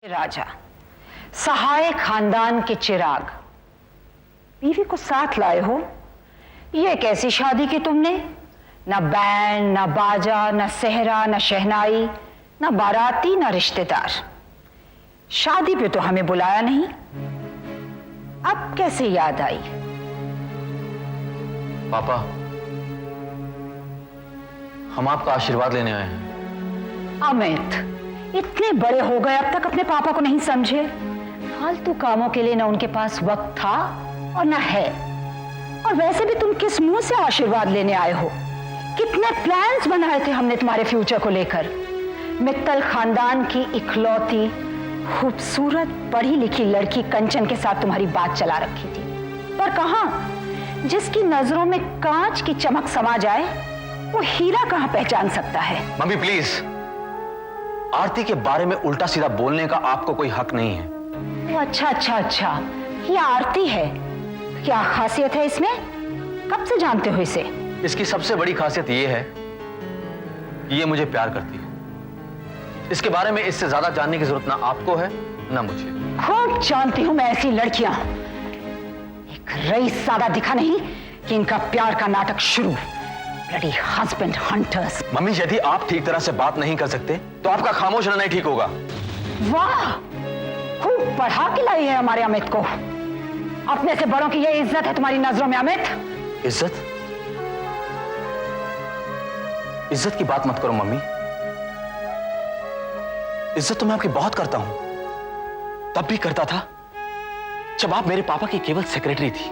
राजा, सहाय खानदान के चिराग, बीवी को साथ लाए हो। ये कैसी शादी की तुमने? ना बैंड, ना बाजा, ना सेहरा, ना शहनाई, ना बाराती, ना रिश्तेदार। शादी पे तो हमें बुलाया नहीं, अब कैसे याद आई? पापा, हम आपका आशीर्वाद लेने आए हैं। अमित, इतने बड़े हो गए, अब तक अपने पापा को नहीं समझे? फालतू कामों के लिए ना उनके पास वक्त था और ना है। और वैसे भी तुम किस मुंह से आशीर्वाद लेने आए हो? कितने प्लान्स बनाए थे हमने तुम्हारे फ्यूचर को लेकर। मित्तल खानदान की इकलौती खूबसूरत पढ़ी लिखी लड़की कंचन के साथ तुम्हारी बात चला रखी थी, पर कहां? जिसकी नजरों में कांच की चमक समा जाए वो हीरा कहां पहचान सकता है? मम्मी प्लीज, आरती के बारे में उल्टा सीधा बोलने का आपको कोई हक नहीं है। अच्छा, ये आरती है। क्या खासियत है इसमें? कब से जानते हो इसे? इसकी सबसे बड़ी खासियत यह है कि ये मुझे प्यार करती है। इसके बारे में इससे ज्यादा जानने की जरूरत ना आपको है ना मुझे। खूब जानती हूं मैं ऐसी लड़कियां। एक रईस सादा दिखा नहीं कि इनका प्यार का नाटक शुरू। Bloody husband hunters. मम्मी, यदि आप ठीक तरह से बात नहीं कर सकते तो आपका खामोश रहना ही ठीक होगा। वाह, खूब पढ़ा के लाई है हमारे अमित को। अपने से बड़ों की ये इज्जत है तुम्हारी नजरों में अमित? इज्जत? इज्जत की बात मत करो मम्मी। इज्जत तो मैं आपकी बहुत करता हूं, तब भी करता था जब आप मेरे पापा की केवल सेक्रेटरी थी,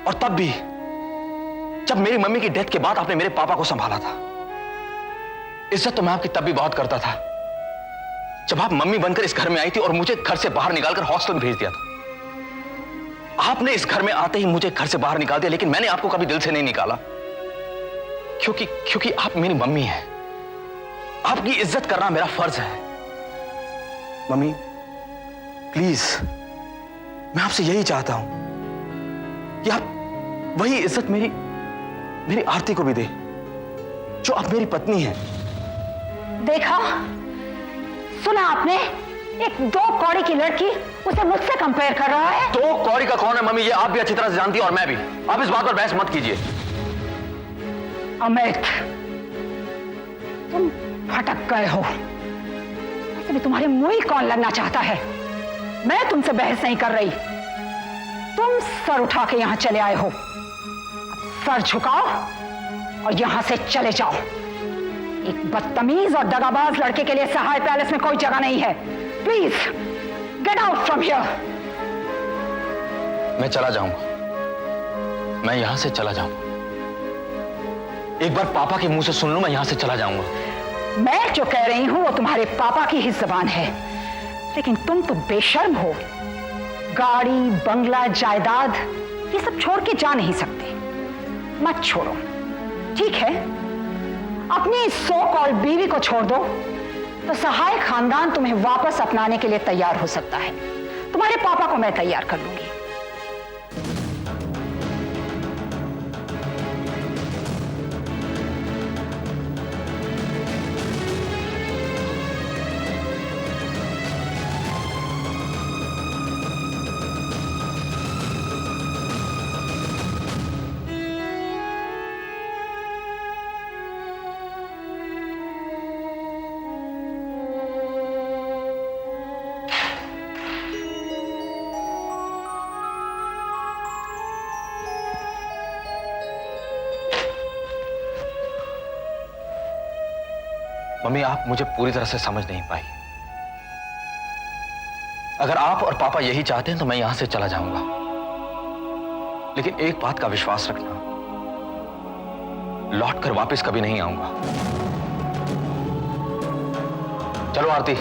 और तब भी जब मेरी मम्मी की डेथ के बाद आपने मेरे पापा को संभाला था। इज्जत तो मैं आपकी तब भी बहुत करता था जब आप मम्मी बनकर इस घर में आई थी और मुझे घर से बाहर निकालकर हॉस्टल में भेज दिया था। आपने इस घर में आते ही मुझे घर से बाहर निकाल दिया, लेकिन मैंने आपको कभी दिल से नहीं निकाला, क्योंकि आप मेरी मम्मी हैं। आपकी इज्जत करना मेरा फर्ज है। मम्मी प्लीज, मैं आपसे यही चाहता हूं कि आप वही इज्जत मेरी आरती को भी दे जो अब मेरी पत्नी है। देखा, सुना आपने? एक दो कौड़ी की लड़की उसे मुझसे कंपेयर कर रहा है। दो कौड़ी का कौन है मम्मी? ये आप भी अच्छी तरह से जानती हैं और मैं भी। आप इस बात पर बहस मत कीजिए। अमित, तुम भटक गए हो। वैसे भी तुम्हारे मुंह ही कौन लगना चाहता है? मैं तुमसे बहस नहीं कर रही। तुम सर उठा के यहां चले आए हो। सर झुकाओ और यहां से चले जाओ। एक बदतमीज और दगाबाज लड़के के लिए सहाय पैलेस में कोई जगह नहीं है। Please get out from here. मैं चला जाऊंगा, मैं यहां से चला जाऊंगा। एक बार पापा के मुंह से सुन लूं, मैं यहां से चला जाऊंगा। मैं जो कह रही हूं वो तुम्हारे पापा की ही जुबान है, लेकिन तुम तो बेशर्म हो। गाड़ी, बंगला, जायदाद ये सब छोड़ के जा नहीं सकते। मत छोड़ो, ठीक है? अपनी सो कॉल बीवी को छोड़ दो तो सहाय खानदान तुम्हें वापस अपनाने के लिए तैयार हो सकता है। तुम्हारे पापा को मैं तैयार कर लूंगी। मम्मी, आप मुझे पूरी तरह से समझ नहीं पाई। अगर आप और पापा यही चाहते हैं तो मैं यहां से चला जाऊंगा, लेकिन एक बात का विश्वास रखना, लौट कर वापस कभी नहीं आऊंगा। चलो आरती।